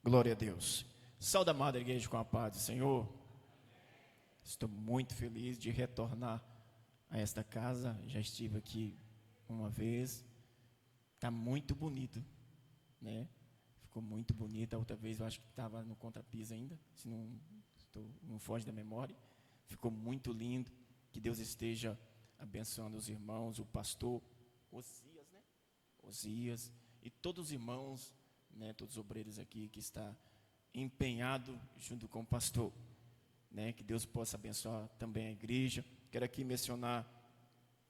Glória a Deus. Saúde, amada igreja, com a paz do Senhor. Estou muito feliz de retornar a esta casa. Já estive aqui uma vez. Está muito bonito, né? Ficou muito bonito. A outra vez eu acho que estava no contrapiso ainda, se não foge da memória. Ficou muito lindo. Que Deus esteja abençoando os irmãos, o pastor Osias, né? Osias e todos os irmãos, né? Todos os obreiros aqui que está empenhado junto com o pastor, né? Que Deus possa abençoar também a igreja. Quero aqui mencionar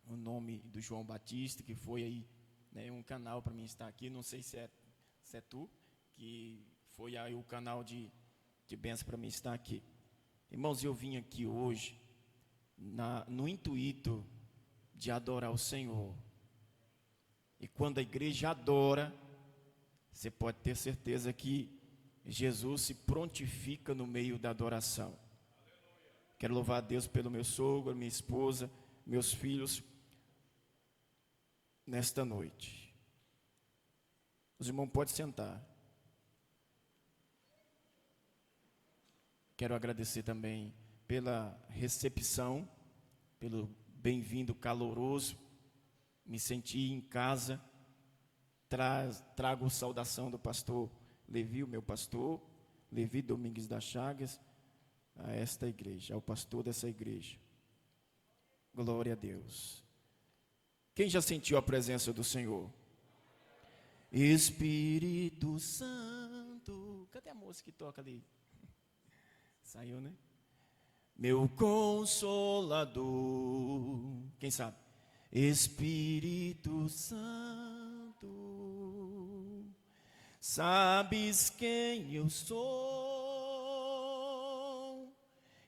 o nome do João Batista, que foi aí, né, um canal para mim estar aqui. Não sei se é tu, que foi aí o canal de bênção para mim estar aqui. Irmãos, eu vim aqui hoje no intuito de adorar o Senhor. E quando a igreja adora, você pode ter certeza que Jesus se prontifica no meio da adoração. Quero louvar a Deus pelo meu sogro, minha esposa, meus filhos, nesta noite. Os irmãos podem sentar. Quero agradecer também pela recepção, pelo bem-vindo caloroso. Me senti em casa. Trago saudação do pastor Levi, o meu pastor, Levi Domingues das Chagas, a esta igreja, ao pastor dessa igreja. Glória a Deus. Quem já sentiu a presença do Senhor? Espírito Santo. Cadê a moça que toca ali? Saiu, né? Meu Consolador. Quem sabe? Espírito Santo, sabes quem eu sou,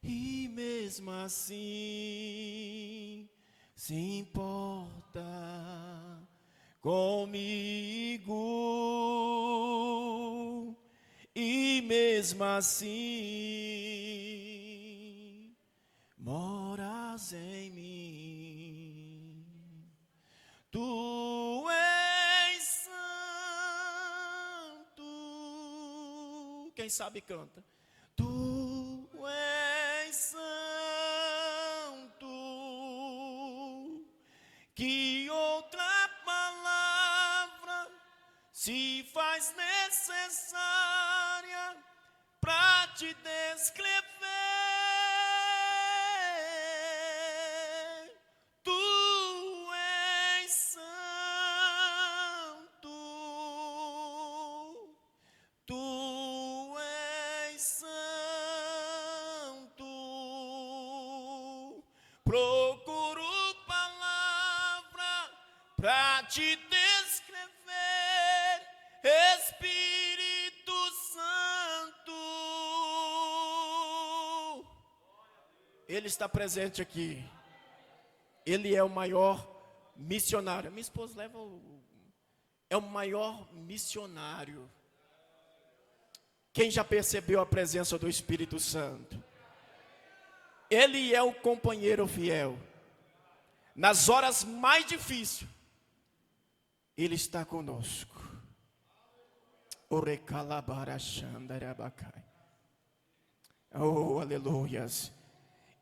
e mesmo assim se importa comigo, e mesmo assim moras em mim. Tu és santo. Quem sabe canta. Tu és santo. Que outra palavra se faz necessária para te descrever? Procuro palavra para te descrever, Espírito Santo. Ele está presente aqui. Ele é o maior missionário. Minha esposa é o maior missionário. Quem já percebeu a presença do Espírito Santo? Ele é o companheiro fiel. Nas horas mais difíceis, Ele está conosco. Oh, aleluias.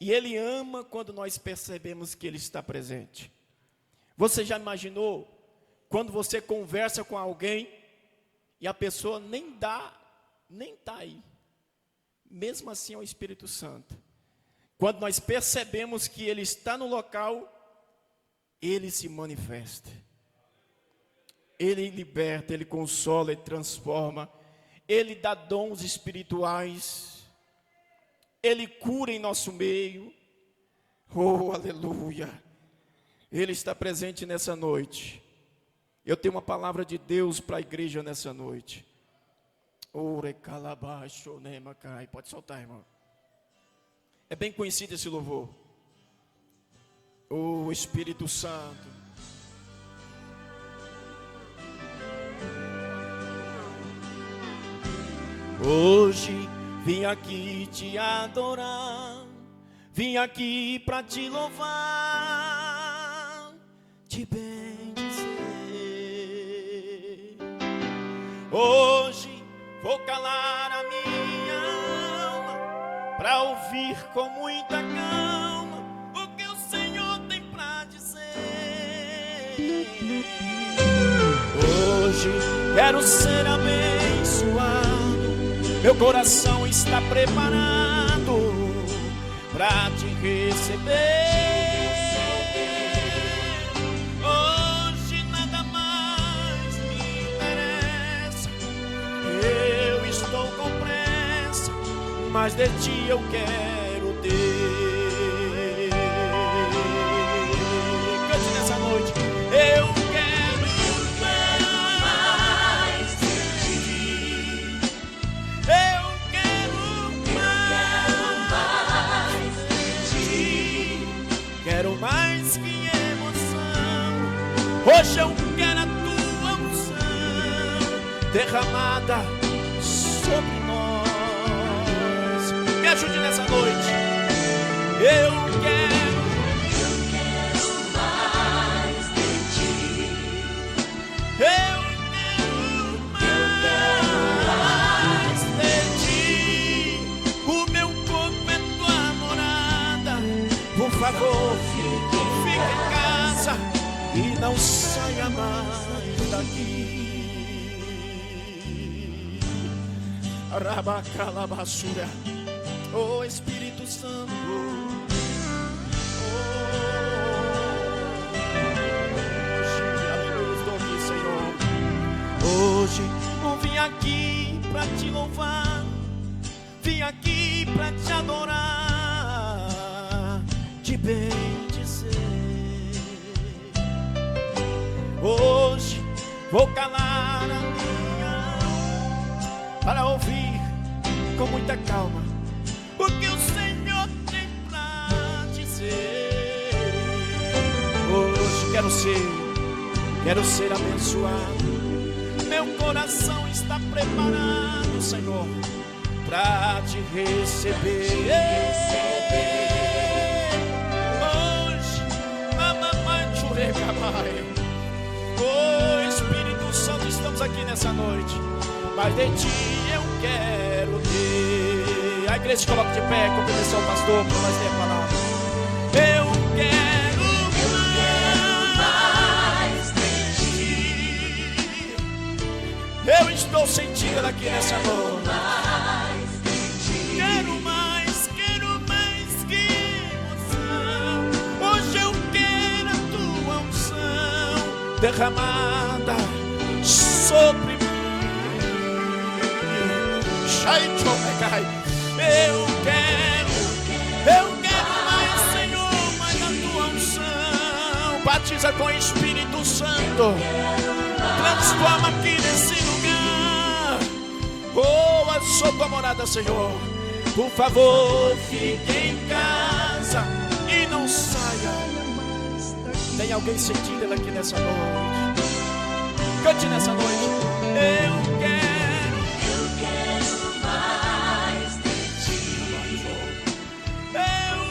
E Ele ama quando nós percebemos que Ele está presente. Você já imaginou quando você conversa com alguém e a pessoa nem está aí? Mesmo assim é o Espírito Santo. Quando nós percebemos que Ele está no local, Ele se manifesta. Ele liberta, Ele consola, Ele transforma. Ele dá dons espirituais. Ele cura em nosso meio. Oh, aleluia. Ele está presente nessa noite. Eu tenho uma palavra de Deus para a igreja nessa noite. Pode soltar, irmão. É bem conhecido esse louvor. O Espírito Santo. Hoje vim aqui te adorar, vim aqui para te louvar, te bendizer. Hoje Vou calar a minha alma para ouvir com muita calma o que o Senhor tem para dizer. Hoje quero ser abençoado, meu coração está preparado para te receber. Hoje nada mais me interessa, eu estou com pressa, mas de ti eu quero ter. Cante nessa noite. Eu quero mais de ti. Eu quero mais de ti. Quero mais que emoção. Hoje eu quero a tua unção derramada sobre nós. Me ajude nessa noite. Eu quero mais de ti. Eu quero mais de ti. O meu corpo é tua morada. Por favor, fique em casa e não saia mais daqui. Rabacalabassura. Oh Espírito Santo, hoje, aleluia, estou aqui, Senhor. Hoje eu vim aqui para te louvar, vim aqui para te adorar, te bendizer. Hoje vou calar a minha alma para ouvir com muita calma o que o Senhor tem pra dizer. Hoje quero ser abençoado. Meu coração está preparado, Senhor, pra te receber. Hoje, mamãe churecabai. Oh Espírito Santo, estamos aqui nessa noite, mas de ti eu quero ter. A igreja se coloca de pé, cumprimentar o pastor, para nós ler a palavra. Eu quero mais de ti. Eu estou sentindo aqui nessa noite. Quero mais que emoção. Hoje eu quero a tua unção derramada sobre mim. Eu quero mais, Senhor, mais a tua unção. Batiza com o Espírito Santo, transforma aqui nesse lugar. Oh, a sua morada, Senhor. Por favor, fique em casa e não saia. Tem alguém sentindo ele aqui nessa noite? Cante nessa noite. Eu quero mais de ti. Eu quero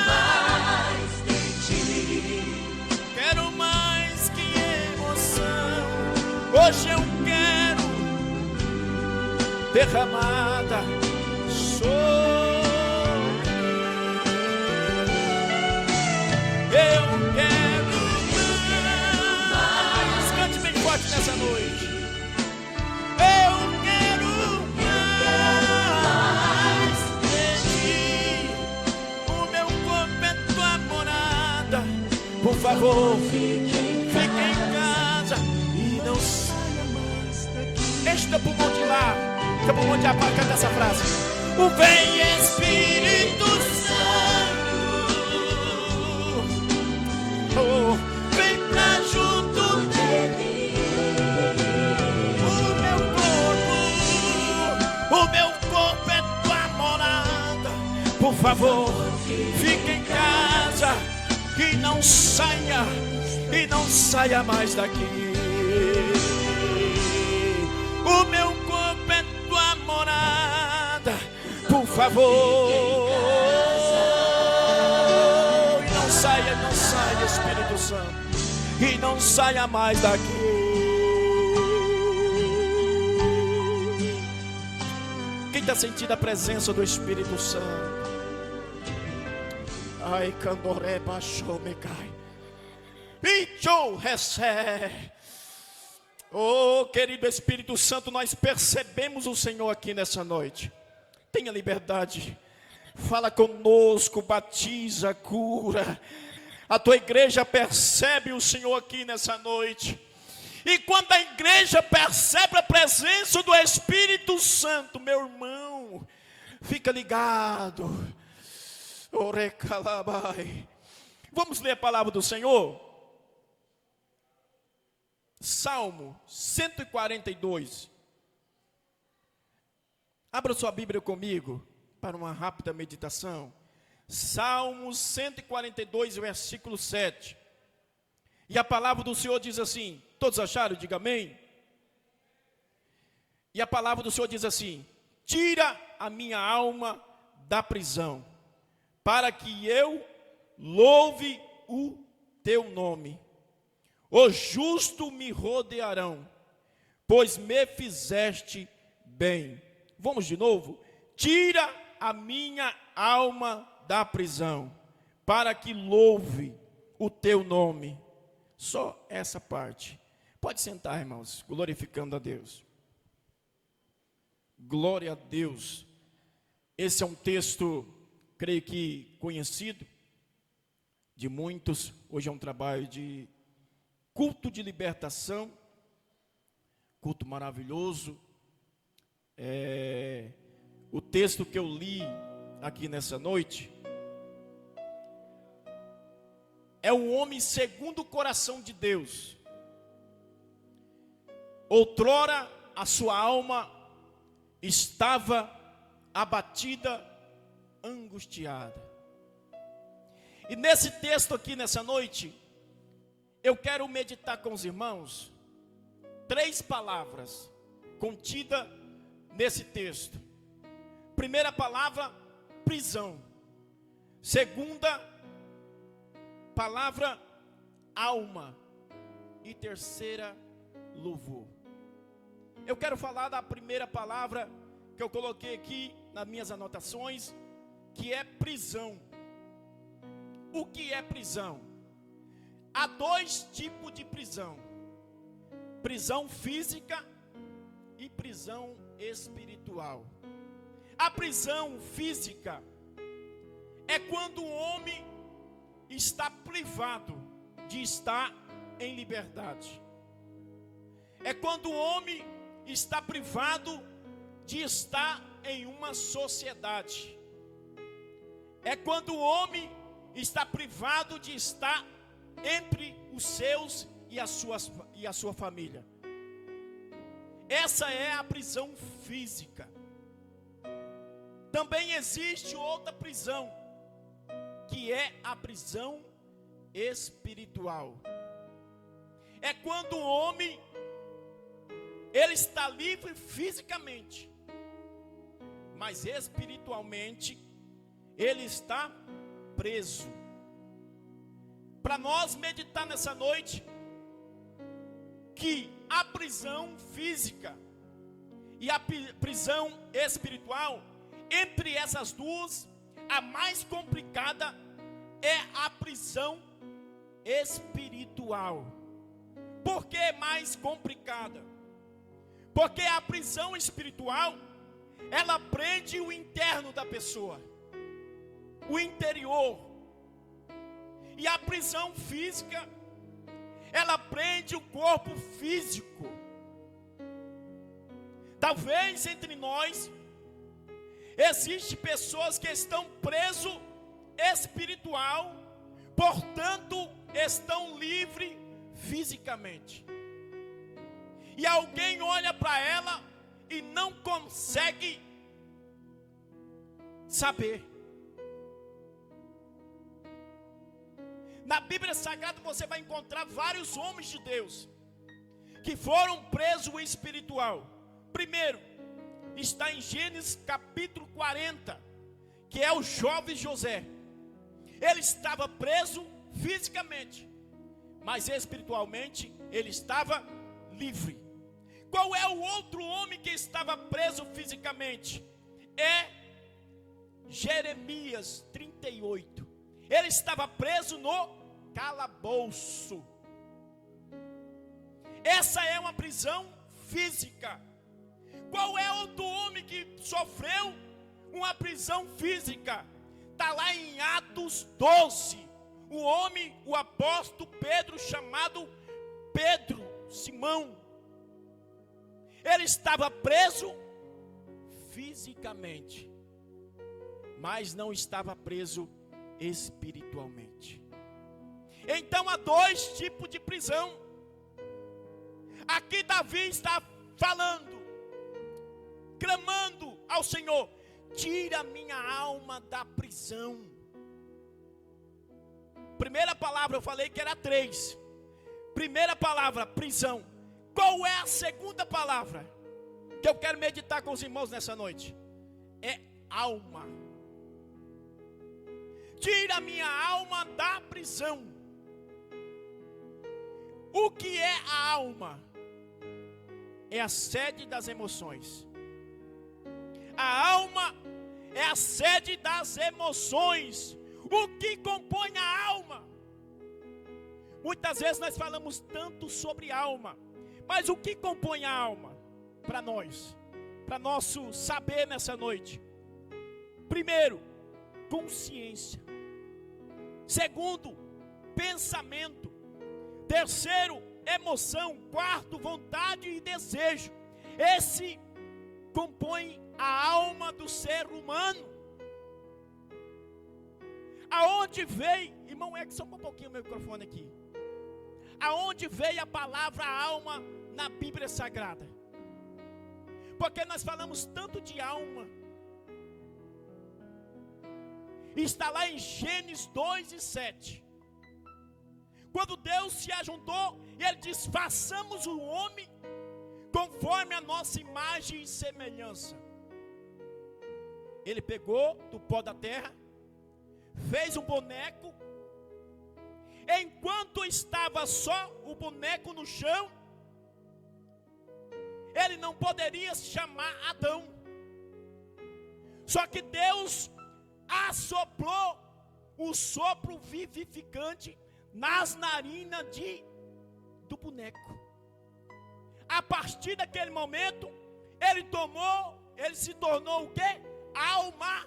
mais de ti. Quero mais que emoção. Hoje eu quero derramada sobre mim. Eu quero mais. Cante bem forte nessa noite. Eu quero mais de ti. O meu corpo é tua morada. Por favor, fique em casa e não saia mais daqui. Este é o pulmão de lá. Que é o pulmão de lá. Canta essa frase. O vem Espírito Santo. Oh, vem pra junto de mim. O meu corpo é tua morada. Por favor, fique em casa e não saia mais daqui. O meu corpo é tua morada. Por favor, e não saia, Espírito Santo, e não saia mais daqui. Sinta sentir a presença do Espírito Santo. Ai, candoré baixou, me cai. Pichou, recebe. Oh, querido Espírito Santo, nós percebemos o Senhor aqui nessa noite. Tenha liberdade. Fala conosco, batiza, cura. A tua igreja percebe o Senhor aqui nessa noite. E quando a igreja percebe a presença do Espírito Santo, meu irmão, fica ligado. Orecalabai. Vamos ler a palavra do Senhor? Salmo 142. Abra sua Bíblia comigo para uma rápida meditação. Salmo 142, versículo 7. E a palavra do Senhor diz assim: todos acharam? Diga amém. E a palavra do Senhor diz assim: tira a minha alma da prisão, para que eu louve o teu nome. Os justos me rodearão, pois me fizeste bem. Vamos de novo. Tira a minha alma da prisão, para que louve o teu nome. Só essa parte. Pode sentar, irmãos, glorificando a Deus. Glória a Deus. Esse é um texto, creio que conhecido de muitos. Hoje é um trabalho de culto de libertação, culto maravilhoso. O texto que eu li aqui nessa noite é um homem segundo o coração de Deus. Outrora a sua alma estava abatida, angustiada. E nesse texto aqui nessa noite, eu quero meditar com os irmãos 3 palavras contidas nesse texto. Primeira palavra, prisão. Segunda palavra, alma. E terceira, louvor. Eu quero falar da primeira palavra que eu coloquei aqui nas minhas anotações, que é prisão. O que é prisão? Há 2 tipos de prisão: prisão física e prisão espiritual. A prisão física é quando o homem está privado de estar em liberdade. É quando o homem está privado de estar em uma sociedade. É quando o homem está privado de estar entre os seus e a sua família. Essa é a prisão física. Também existe outra prisão, que é a prisão espiritual. É quando o homem ele está livre fisicamente, mas espiritualmente ele está preso. Para nós meditar nessa noite, que a prisão física e a prisão espiritual, entre essas duas, a mais complicada é a prisão espiritual. Por que mais complicada? Porque a prisão espiritual, ela prende o interno da pessoa, o interior. E a prisão física, ela prende o corpo físico. Talvez entre nós existem pessoas que estão presos espiritual, portanto estão livres fisicamente. E alguém olha para ela e não consegue saber. Na Bíblia Sagrada você vai encontrar vários homens de Deus que foram presos espiritual. Primeiro, está em Gênesis capítulo 40, que é o jovem José. Ele estava preso fisicamente, mas espiritualmente ele estava livre. Qual é o outro homem que estava preso fisicamente? é Jeremias 38. Ele estava preso no calabouço. Essa é uma prisão física. Qual é outro homem que sofreu uma prisão física? Está lá em Atos 12. O homem, o apóstolo Pedro, chamado Pedro, Simão. Ele estava preso fisicamente, mas não estava preso espiritualmente. Então há dois tipos de prisão. Aqui Davi está falando, clamando ao Senhor: tira minha alma da prisão. Primeira palavra, eu falei que era 3. Primeira palavra, prisão. Qual é a segunda palavra que eu quero meditar com os irmãos nessa noite? É alma. Tira minha alma da prisão. O que é a alma? É a sede das emoções. A alma é a sede das emoções. O que compõe a alma? Muitas vezes nós falamos tanto sobre alma, mas o que compõe a alma para nós? Para nosso saber nessa noite. Primeiro, consciência. Segundo, pensamento. Terceiro, emoção. Quarto, vontade e desejo. Esse compõe a alma do ser humano. Aonde veio, irmão, é que só um pouquinho o meu microfone aqui. Aonde veio a palavra alma na Bíblia Sagrada? Porque nós falamos tanto de alma. Está lá em Gênesis 2:7. Quando Deus se ajuntou, e Ele diz: façamos o homem conforme a nossa imagem e semelhança. Ele pegou do pó da terra, fez um boneco. Enquanto estava só o boneco no chão, ele não poderia se chamar Adão. Só que Deus assoprou o sopro vivificante nas narinas do boneco. A partir daquele momento, ele se tornou o quê? Alma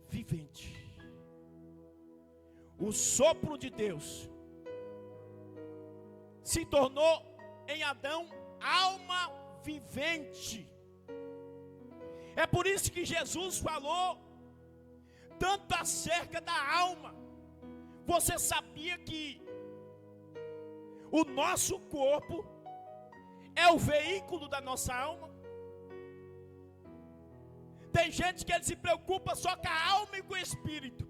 vivente. O sopro de Deus se tornou em Adão alma vivente. É por isso que Jesus falou tanto acerca da alma. Você sabia que o nosso corpo é o veículo da nossa alma? Tem gente que ele se preocupa só com a alma e com o espírito,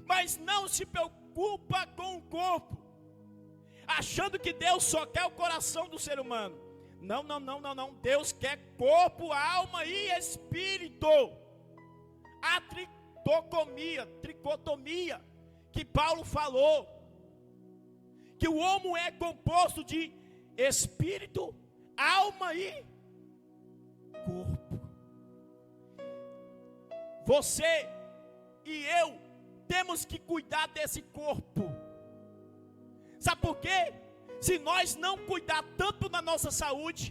mas não se preocupa com o corpo, achando que Deus só quer o coração do ser humano. Não. Deus quer corpo, alma e espírito. A tricotomia que Paulo falou, que o homem é composto de espírito, alma e corpo. Você e eu temos que cuidar desse corpo. Sabe por quê? Se nós não cuidar tanto da nossa saúde,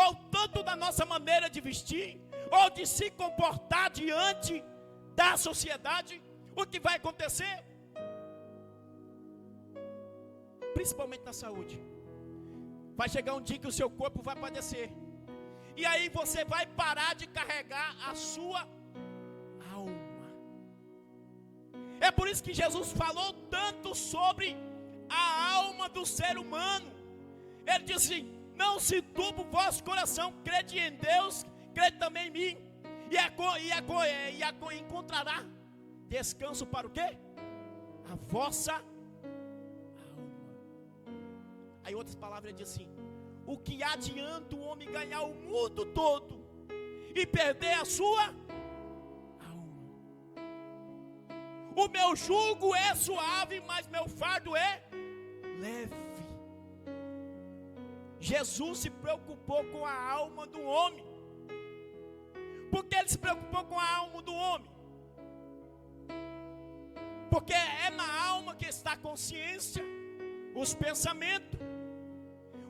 ou tanto da nossa maneira de vestir, ou de se comportar diante da sociedade, o que vai acontecer? Principalmente na saúde. Vai chegar um dia que o seu corpo vai padecer. E aí você vai parar de carregar a sua alma. É por isso que Jesus falou tanto sobre a alma do ser humano. Ele disse assim: não se turbe o vosso coração, crede em Deus, crede também em mim, e encontrará descanso para o quê? A vossa alma. Aí outras palavras ele diz assim: o que adianta o homem ganhar o mundo todo e perder a sua alma? O meu jugo é suave, mas meu fardo é leve. Jesus se preocupou com a alma do homem. Porque ele se preocupou com a alma do homem. Porque é na alma que está a consciência, os pensamentos,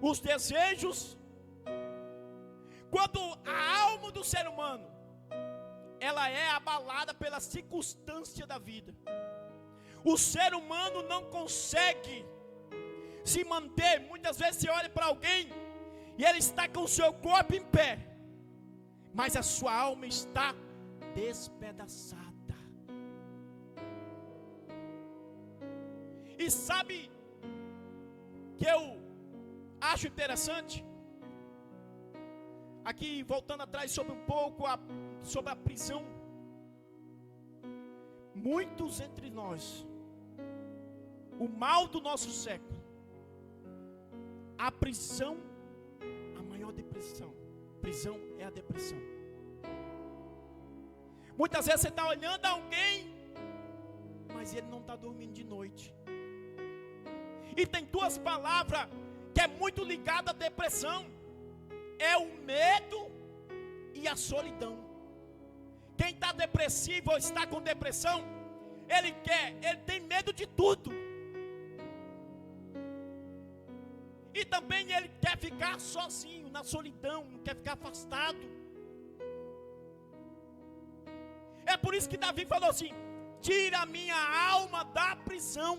os desejos. Quando a alma do ser humano, ela é abalada pela circunstância da vida, o ser humano não consegue se manter. Muitas vezes você olha para alguém e ele está com o seu corpo em pé, mas a sua alma está despedaçada. E sabe que eu acho interessante? Aqui voltando atrás sobre um pouco sobre a prisão. Muitos entre nós, o mal do nosso século, a prisão, a maior depressão. Prisão é a depressão. Muitas vezes você está olhando alguém, mas ele não está dormindo de noite. E tem duas palavras que é muito ligada à depressão: é o medo e a solidão. Quem está depressivo ou está com depressão, ele tem medo de tudo. E também ele quer ficar sozinho, na solidão, não quer ficar afastado. É por isso que Davi falou assim: tira a minha alma da prisão.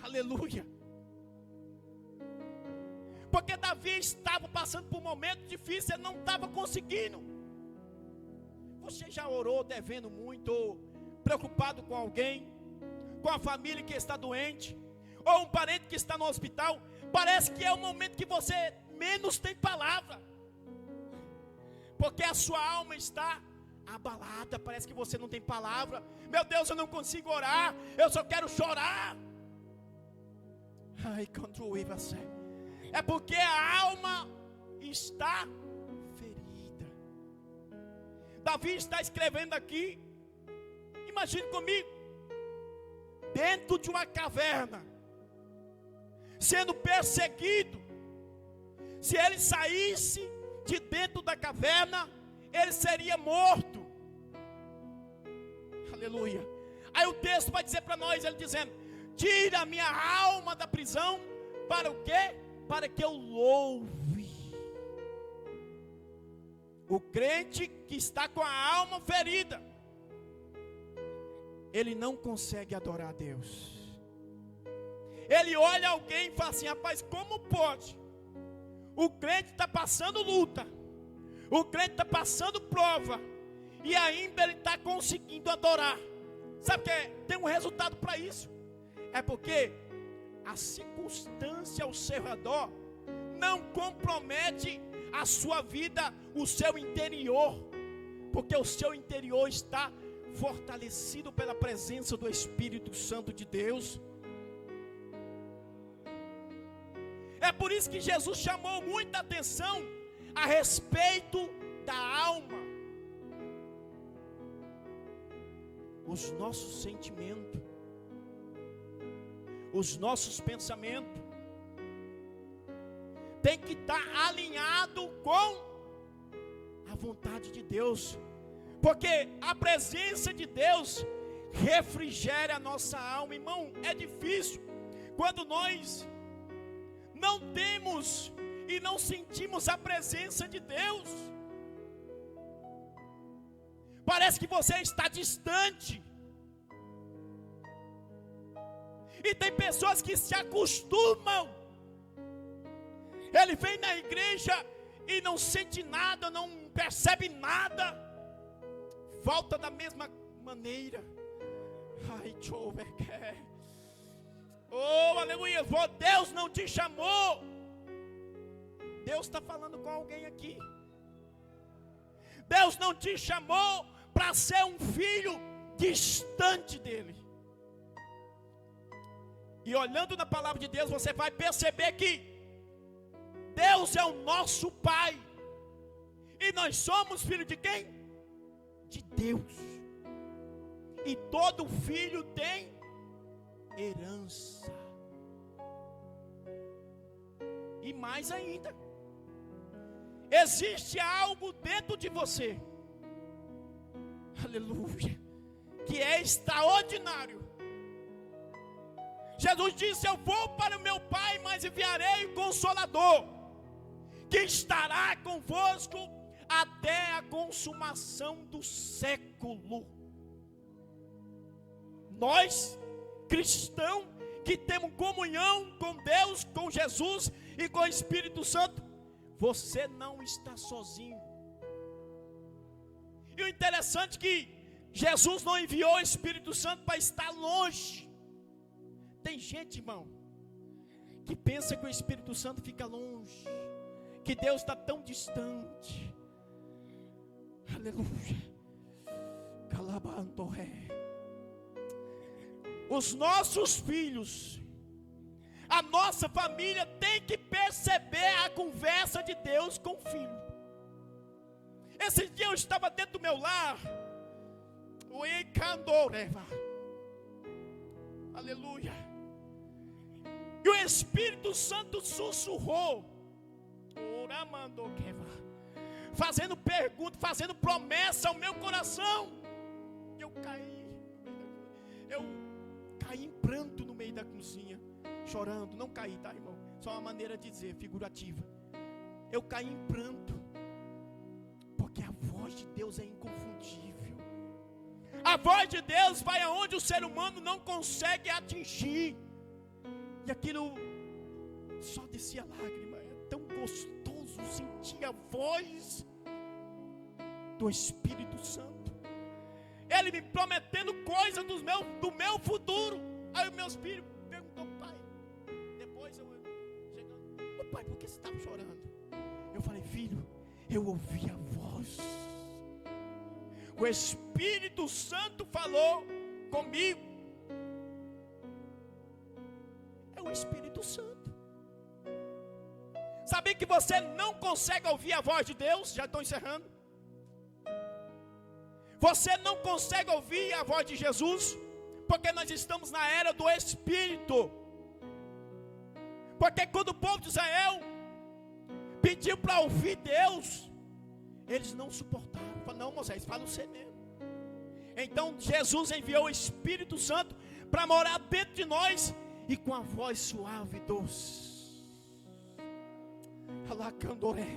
Aleluia. Porque Davi estava passando por um momento difícil, ele não estava conseguindo. Você já orou devendo muito, ou preocupado com alguém, com a família que está doente, ou um parente que está no hospital? Parece que é o momento que você menos tem palavra, porque a sua alma está abalada. Parece que você não tem palavra. Meu Deus, eu não consigo orar, eu só quero chorar. Ai, construir você. É porque a alma está ferida. Davi está escrevendo aqui, imagine comigo, dentro de uma caverna, sendo perseguido. Se ele saísse de dentro da caverna, ele seria morto. Aleluia. Aí o texto vai dizer para nós, ele dizendo: tira a minha alma da prisão, para o quê? Para que eu louve. O crente que está com a alma ferida, ele não consegue adorar a Deus. Ele olha alguém e fala assim: rapaz, como pode? O crente está passando luta, o crente está passando prova, e ainda ele está conseguindo adorar. Sabe o que é? Tem um resultado para isso. É porque a circunstância ao seu redor não compromete a sua vida, o seu interior, porque o seu interior está fortalecido pela presença do Espírito Santo de Deus. É por isso que Jesus chamou muita atenção a respeito da alma. Os nossos sentimentos, os nossos pensamentos tem que estar alinhado com a vontade de Deus, porque a presença de Deus refrigera a nossa alma. Irmão, é difícil quando nós não temos e não sentimos a presença de Deus. Parece que você está distante. E tem pessoas que se acostumam. Ele vem na igreja e não sente nada, não percebe nada, volta da mesma maneira. Ai, oh, aleluia. Deus não te chamou. Deus está falando com alguém aqui. Deus não te chamou para ser um filho distante dele. E olhando na palavra de Deus, você vai perceber que Deus é o nosso Pai. E nós somos filhos de quem? De Deus. E todo filho tem herança. E mais ainda, existe algo dentro de você, aleluia, que é extraordinário. Jesus disse: eu vou para o meu Pai, mas enviarei o Consolador, que estará convosco até a consumação do século. Nós, cristãos, que temos comunhão com Deus, com Jesus e com o Espírito Santo, você não está sozinho. E o interessante é que Jesus não enviou o Espírito Santo para estar longe. Tem gente, irmão, que pensa que o Espírito Santo fica longe, que Deus está tão distante. Aleluia. Calabandoré. Os nossos filhos, a nossa família tem que perceber a conversa de Deus com o filho. Esse dia eu estava dentro do meu lar, o Icandoreva, aleluia, e o Espírito Santo sussurrou, fazendo pergunta, fazendo promessa ao meu coração. Eu caí em pranto no meio da cozinha, chorando. Não caí, tá, irmão? Só uma maneira de dizer, figurativa. Eu caí em pranto, porque a voz de Deus é inconfundível. A voz de Deus vai aonde o ser humano não consegue atingir. E aquilo só descia lágrima. É tão gostoso sentir a voz do Espírito Santo. Ele me prometendo coisas do meu futuro. Aí os meus filhos perguntou: pai, depois eu chegando, ô pai, por que você estava chorando? Eu falei: filho, eu ouvi a voz. O Espírito Santo falou comigo. É o Espírito Santo. Sabia que você não consegue ouvir a voz de Deus? Já estou encerrando. Você não consegue ouvir a voz de Jesus, porque nós estamos na era do Espírito. Porque quando o povo de Israel pediu para ouvir Deus, eles não suportaram. Falaram: não, Moisés, fala você mesmo. Então Jesus enviou o Espírito Santo para morar dentro de nós, e com a voz suave e doce, Alacandoré,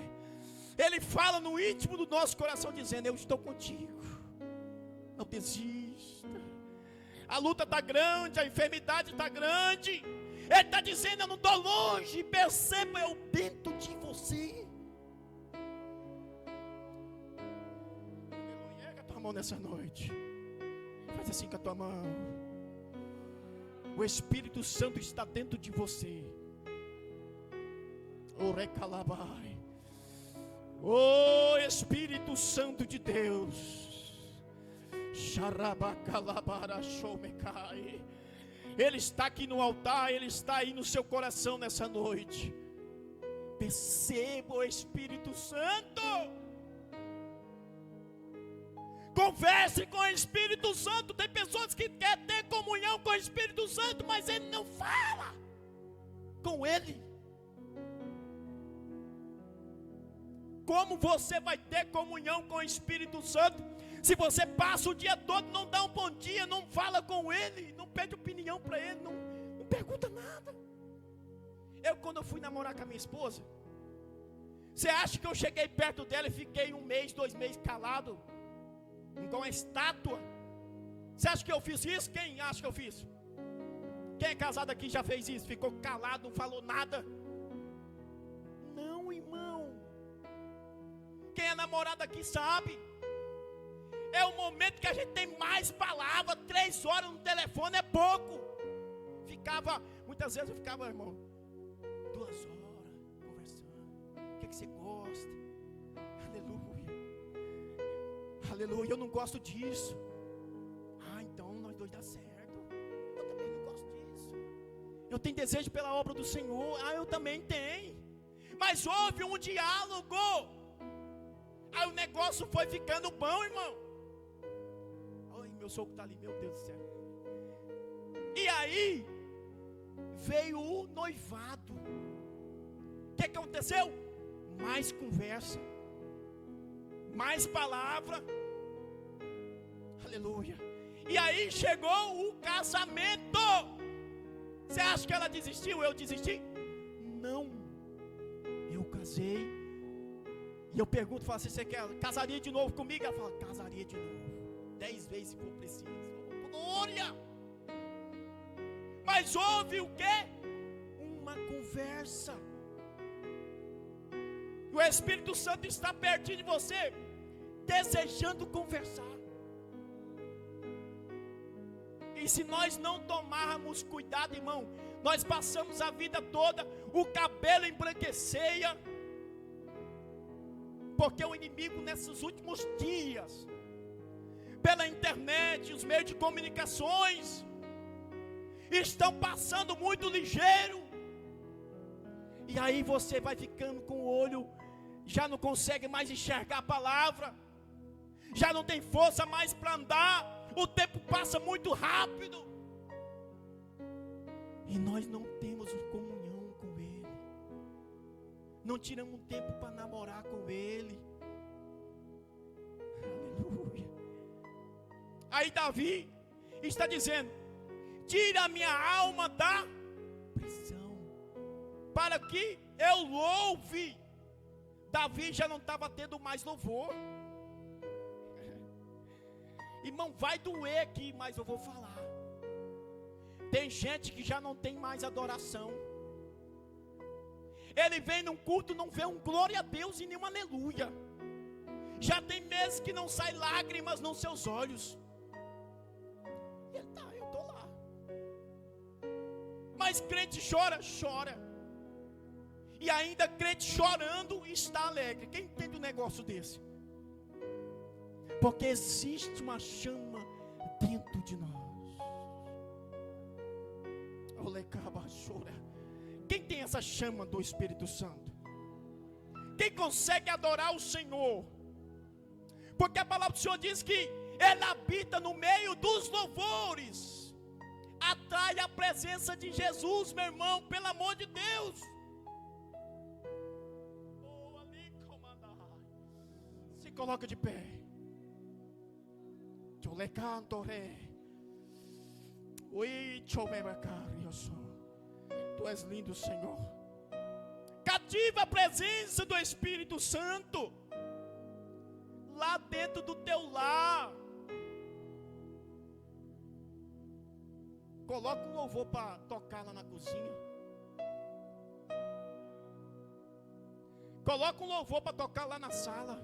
Ele fala no íntimo do nosso coração, dizendo: eu estou contigo, não desista. A luta está grande, a enfermidade está grande. Ele está dizendo: eu não estou longe, perceba, eu dentro de você. Aleluia. Erga a tua mão nessa noite, faz assim com a tua mão. O Espírito Santo está dentro de você. O recalabai. O Espírito Santo de Deus. Ele está aqui no altar, Ele está aí no seu coração nessa noite. Perceba o Espírito Santo. Converse com o Espírito Santo. Tem pessoas que querem ter comunhão com o Espírito Santo, mas ele não fala com ele. Como você vai ter comunhão com o Espírito Santo se você passa o dia todo, não dá um bom dia, não fala com ele, não pede opinião para ele, não pergunta nada? Quando eu fui namorar com a minha esposa, você acha que eu cheguei perto dela e fiquei 1 mês, 2 meses calado, igual uma estátua? Você acha que eu fiz isso? Quem acha que eu fiz? Quem é casado aqui já fez isso? Ficou calado, não falou nada? Não, irmão. Quem é namorado aqui sabe. É o momento que a gente tem mais palavras. 3 horas no telefone é pouco. Muitas vezes eu ficava, irmão, 2 horas conversando. O que você gosta? Aleluia. Aleluia, eu não gosto disso. Então nós dois dá certo. Eu também não gosto disso. Eu tenho desejo pela obra do Senhor. Eu também tenho. Mas houve um diálogo. Aí o negócio foi ficando bom, irmão. Ai, meu sogro está ali, meu Deus do céu. E aí veio o noivado. O que aconteceu? mais conversa, mais palavra. Aleluia. E aí chegou o casamento. Você acha que ela desistiu? Eu desisti? Não. Eu casei. E eu pergunto, falo assim, você casaria de novo comigo? Ela fala, casaria de novo. 10 vezes se for preciso. Glória! Mas houve o quê? Uma conversa. O Espírito Santo está pertinho de você, desejando conversar. E se nós não tomarmos cuidado, irmão, nós passamos a vida toda, o cabelo embranqueceia, porque o inimigo nesses últimos dias, pela internet, os meios de comunicações, estão passando muito ligeiro, e aí você vai ficando com o olho, já não consegue mais enxergar a palavra, já não tem força mais para andar, o tempo passa muito rápido, e nós não temos comunhão com Ele, não tiramos tempo para namorar com Ele. Aleluia. Aí Davi está dizendo, tira a minha alma da prisão, para que eu louve. Davi já não estava tendo mais louvor. Irmão, vai doer aqui, mas eu vou falar. Tem gente que já não tem mais adoração. Ele vem num culto, não vê um glória a Deus e nem um aleluia. Já tem meses que não sai lágrimas nos seus olhos. E ele tá, eu estou lá. Mas crente chora, chora. E ainda crente chorando está alegre. Quem entende um negócio desse? Porque existe uma chama dentro de nós. Quem tem essa chama do Espírito Santo? Quem consegue adorar o Senhor? Porque a palavra do Senhor diz que Ele habita no meio dos louvores. Atrai a presença de Jesus, meu irmão, pelo amor de Deus. Se coloca de pé. Tu és lindo, Senhor. Cativa a presença do Espírito Santo lá dentro do teu lar. Coloca um louvor para tocar lá na cozinha. Coloca um louvor para tocar lá na sala.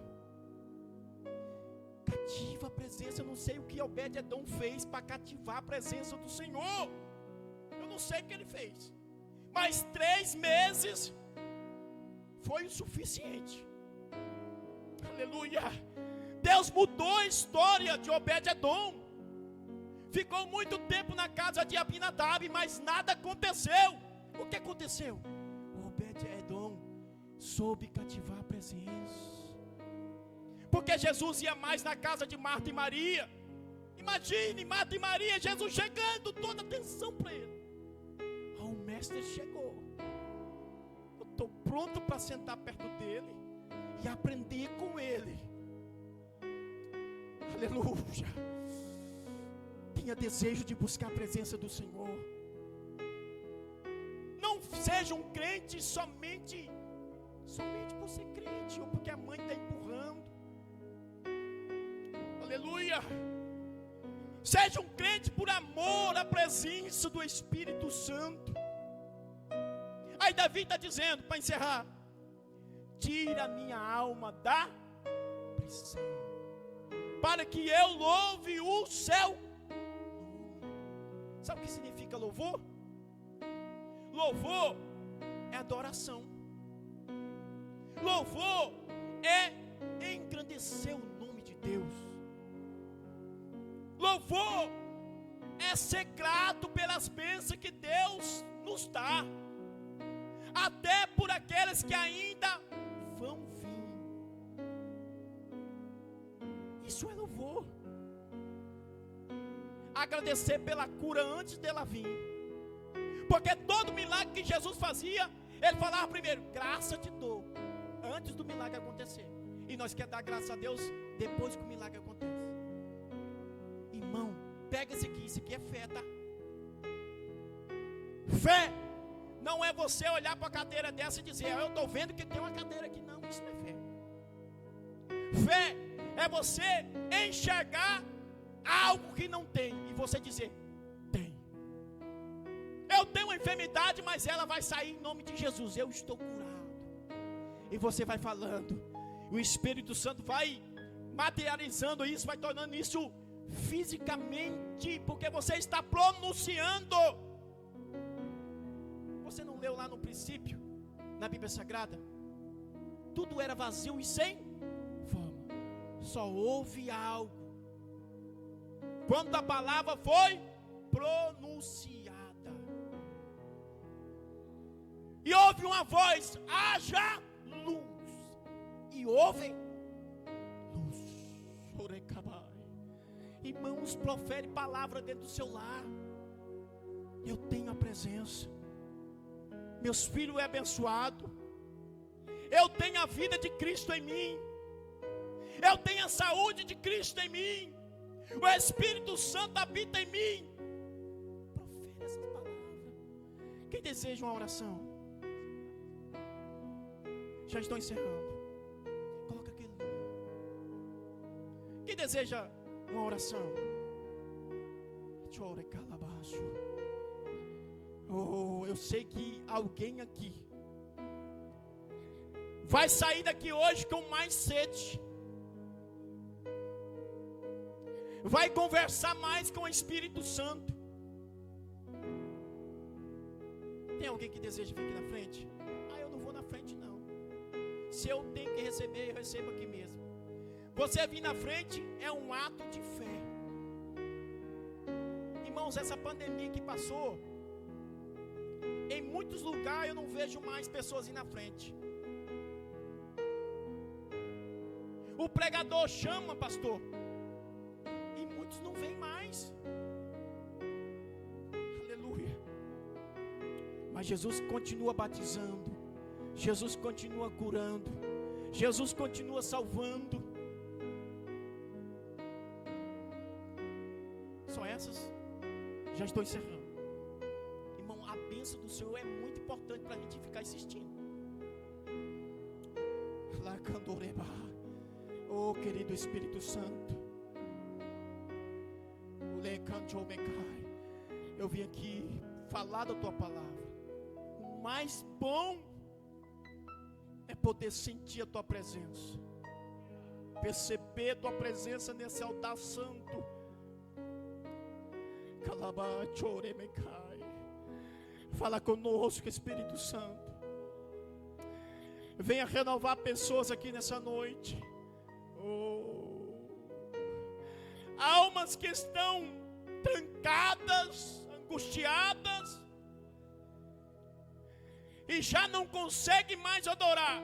Cativa a presença. Eu não sei o que Obed-Edom fez para cativar a presença do Senhor. Eu não sei o que ele fez. Mas 3 meses foi o suficiente. Aleluia. Deus mudou a história de Obed-Edom. Ficou muito tempo na casa de Abinadab, mas nada aconteceu. O que aconteceu? Obed-Edom soube cativar a presença. Porque Jesus ia mais na casa de Marta e Maria. Imagine, Marta e Maria, Jesus chegando, toda atenção para ele. O mestre chegou. Eu estou pronto para sentar perto dele e aprender com ele. Aleluia. Tenha desejo de buscar a presença do Senhor. Não seja um crente somente por ser crente ou porque a mãe está empurrando. Aleluia. Seja um crente por amor à presença do Espírito Santo. Aí Davi está dizendo, para encerrar, tira a minha alma da prisão, para que eu louve o seu nome. Sabe o que significa louvor? Louvor é adoração. Louvor é engrandecer o nome de Deus. Louvor é ser grato pelas bênçãos que Deus nos dá, até por aqueles que ainda vão vir. Isso é louvor. Agradecer pela cura antes dela vir, porque todo milagre que Jesus fazia, Ele falava primeiro, graça te dou, antes do milagre acontecer. E nós queremos dar graças a Deus depois que o milagre acontece. Irmão, pega isso aqui é fé, tá? Fé não é você olhar para a cadeira dessa e dizer, eu estou vendo que tem uma cadeira aqui. Não, isso não é fé. Fé é você enxergar algo que não tem e você dizer, tem. Eu tenho uma enfermidade, mas ela vai sair em nome de Jesus. Eu estou curado. E você vai falando. O Espírito Santo vai materializando isso, vai tornando isso fisicamente, porque você está pronunciando. Você não leu lá no princípio, na Bíblia Sagrada? Tudo era vazio e sem forma. Só houve algo quando a palavra foi pronunciada. E houve uma voz, haja luz. E houve luz. Irmãos, profere palavra dentro do seu lar. Eu tenho a presença. Meus filhos é abençoado. Eu tenho a vida de Cristo em mim. Eu tenho a saúde de Cristo em mim. O Espírito Santo habita em mim. Profere essas palavras. Quem deseja uma oração? Já estou encerrando. Coloca aquele. Quem deseja uma oração? Chore calabaço. Oh, eu sei que alguém aqui vai sair daqui hoje com mais sede. Vai conversar mais com o Espírito Santo. Tem alguém que deseja vir aqui na frente? Eu não vou na frente não. Se eu tenho que receber, eu recebo aqui mesmo. Você vir na frente é um ato de fé. Irmãos, essa pandemia que passou, em muitos lugares eu não vejo mais pessoas ir na frente. O pregador chama, pastor, e muitos não vêm mais. Aleluia. Mas Jesus continua batizando. Jesus continua curando. Jesus continua salvando. Só essas? Já estou encerrando. Irmão, a bênção do Senhor é muito importante para a gente ficar insistindo. Oh, querido Espírito Santo. Eu vim aqui falar da tua palavra. O mais bom é poder sentir a tua presença, perceber a tua presença nesse altar santo. Fala conosco, Espírito Santo. Venha renovar pessoas aqui nessa noite. Oh. Almas que estão trancadas, angustiadas, e já não conseguem mais adorar.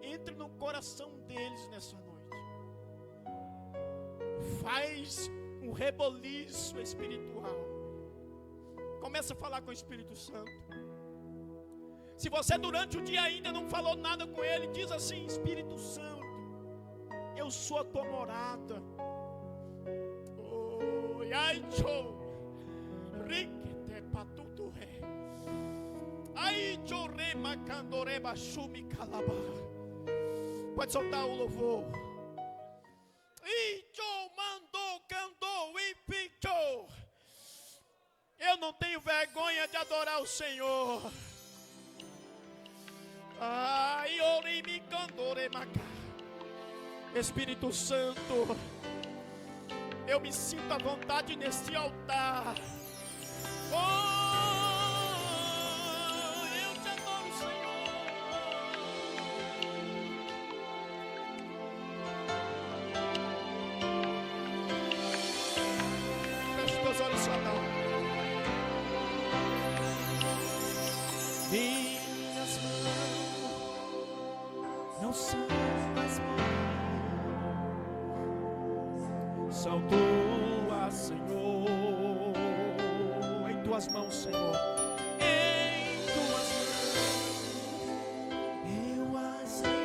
Entre no coração deles nessa noite. Faz um reboliço espiritual. Começa a falar com o Espírito Santo. Se você durante o dia ainda não falou nada com ele, diz assim: Espírito Santo, eu sou a tua morada. Pode soltar o louvor. Eu não tenho vergonha de adorar o Senhor. Espírito Santo, eu me sinto à vontade neste altar. Eu te adoro, Senhor. Feche teus olhos, Senhor. Minhas mãos não são as minhas, são tuas, Senhor. Em tuas mãos, Senhor. Em tuas mãos eu as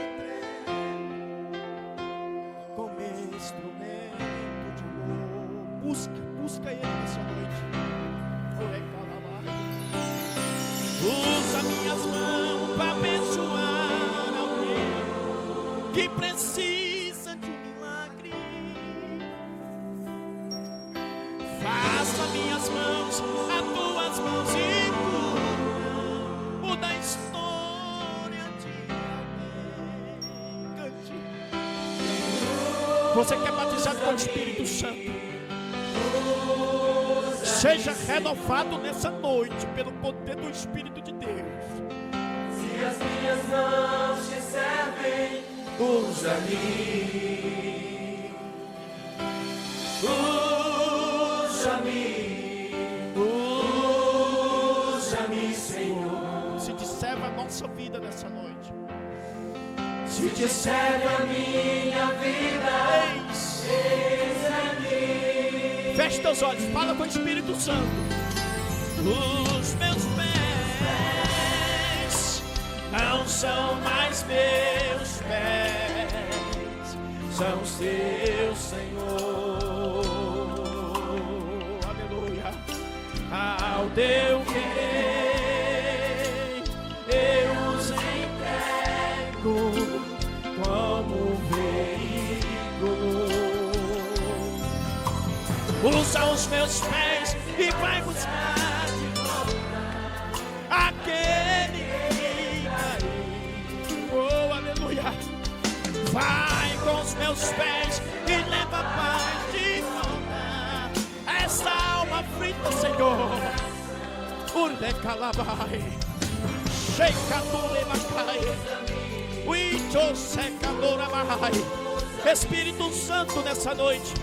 busca Ele nessa noite. Usa minhas mãos para abençoar alguém que precisa de um milagre. Faça minhas mãos as tuas mãos e muda a história de alguém. Cante. Você que é batizado com o Espírito Santo, seja renovado nessa noite pelo poder do Espírito de Deus. Se as minhas mãos te servem, usa-me. Usa-me. Usa-me, Senhor. Se te serve a nossa vida nessa noite. Se te serve a minha vida, eis-me. Feche teus olhos, fala com o Espírito Santo. Os meus pés não são mais meus pés, são os teus, Senhor. Aleluia. Ao teu querer eu os entrego como veículo. Usa os meus pés e vai buscar de volta aquele que caiu. Oh, aleluia. Vai com os meus pés e leva a paz de volta essa alma frita, Senhor. Urde calabai, sheikadure macai, uicho secadora mahai. Espírito Santo, nessa noite,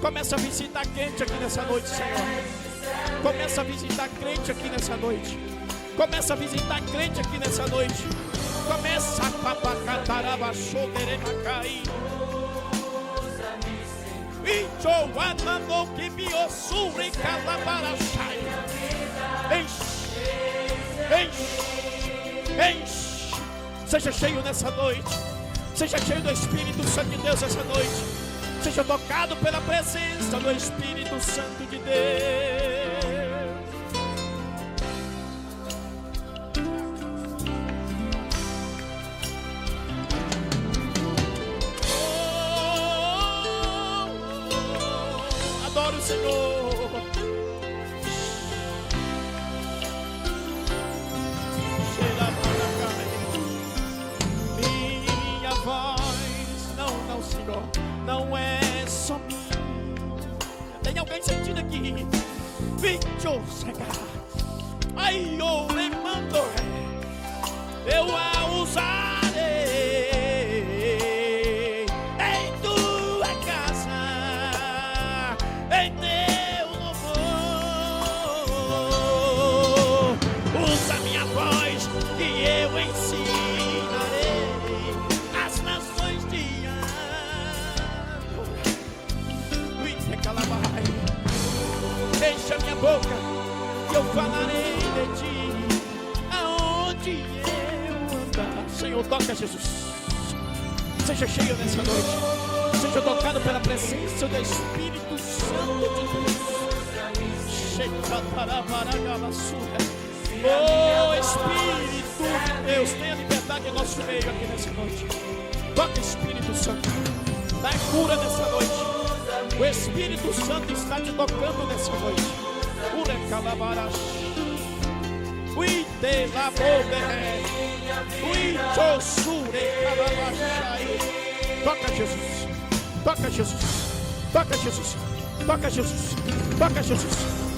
começa a visitar crente aqui nessa noite, Senhor. Começa a visitar crente aqui nessa noite. Começa a visitar crente aqui nessa noite. Começa a papacataraba soderemacai. Icho anano que biosure calabarachai. Enche. Seja cheio nessa noite. Seja cheio do Espírito Santo de Deus essa noite. Seja tocado pela presença do Espírito Santo de Deus. Adoro o Senhor. Minha voz, não, Senhor, não é só minha. Tem alguém sentindo aqui? Vídeo chegar. Ai, eu le mando. Eu a usarei em tua casa, em teu louvor. Usa minha voz e eu ensinarei as nações de amor. Deixa minha boca e eu falarei de ti aonde eu andar. Senhor, toca, Jesus. Seja cheio nessa noite. Seja tocado pela presença do Espírito Santo de Deus. Oh, Espírito de Deus, tenha liberdade em nosso meio aqui nessa noite. Toca, Espírito Santo. Dá cura nessa noite. O Espírito Santo está te tocando nessa noite. Ure calabarash. Ui te labore. Ui chosure calabashai. Toca, Jesus. Toca, Jesus. Toca, Jesus. Toca, Jesus. Toca, Jesus.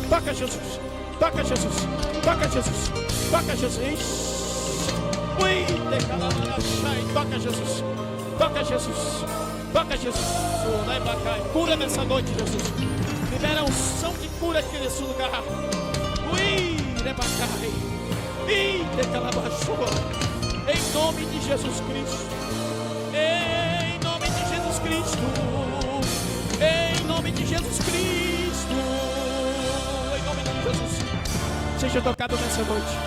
Toca, Jesus. Toca, Jesus. Toca, Jesus. Toca, Jesus. Ui te calabashai. Toca, Jesus. Toca, Jesus. Toca, Jesus. Cura nessa noite, Jesus. Libera unção de cura aqui nesse lugar. Ui, rebacai. Ih, decalabaxua. Em nome de Jesus Cristo. Em nome de Jesus Cristo. Em nome de Jesus Cristo. Em nome de Jesus. Seja tocado nessa noite.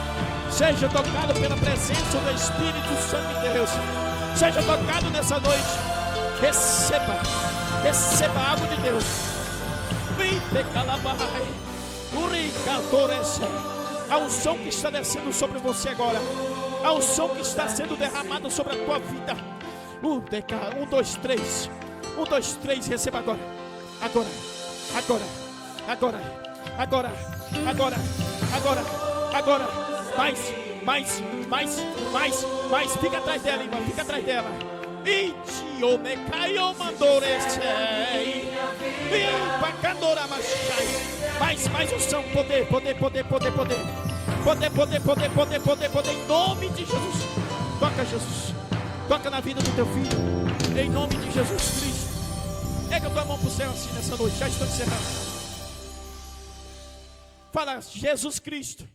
Seja tocado pela presença do Espírito Santo de Deus. Seja tocado nessa noite. Receba algo de Deus. A unção que está descendo sobre você agora. A unção que está sendo derramada sobre a tua vida. 1, 2, 3. 1, 2, 3. Receba agora. Agora. Mais. Fica atrás dela, irmão. Fica atrás dela. Mais unção, poder, em nome de Jesus. Toca, Jesus, toca na vida do teu filho, em nome de Jesus Cristo. Pega a tua mão para o céu assim nessa noite, já estou encerrando. Fala, Jesus Cristo,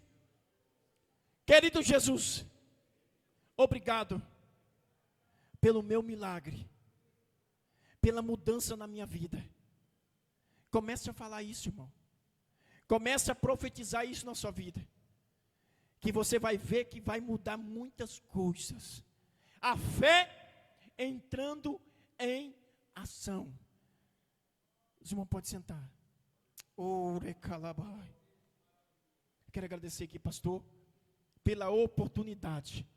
querido Jesus, obrigado pelo meu milagre, pela mudança na minha vida. Comece a falar isso, irmão. Comece a profetizar isso na sua vida. Que você vai ver que vai mudar muitas coisas. A fé entrando em ação. Os irmãos podem sentar. Quero agradecer aqui, pastor, pela oportunidade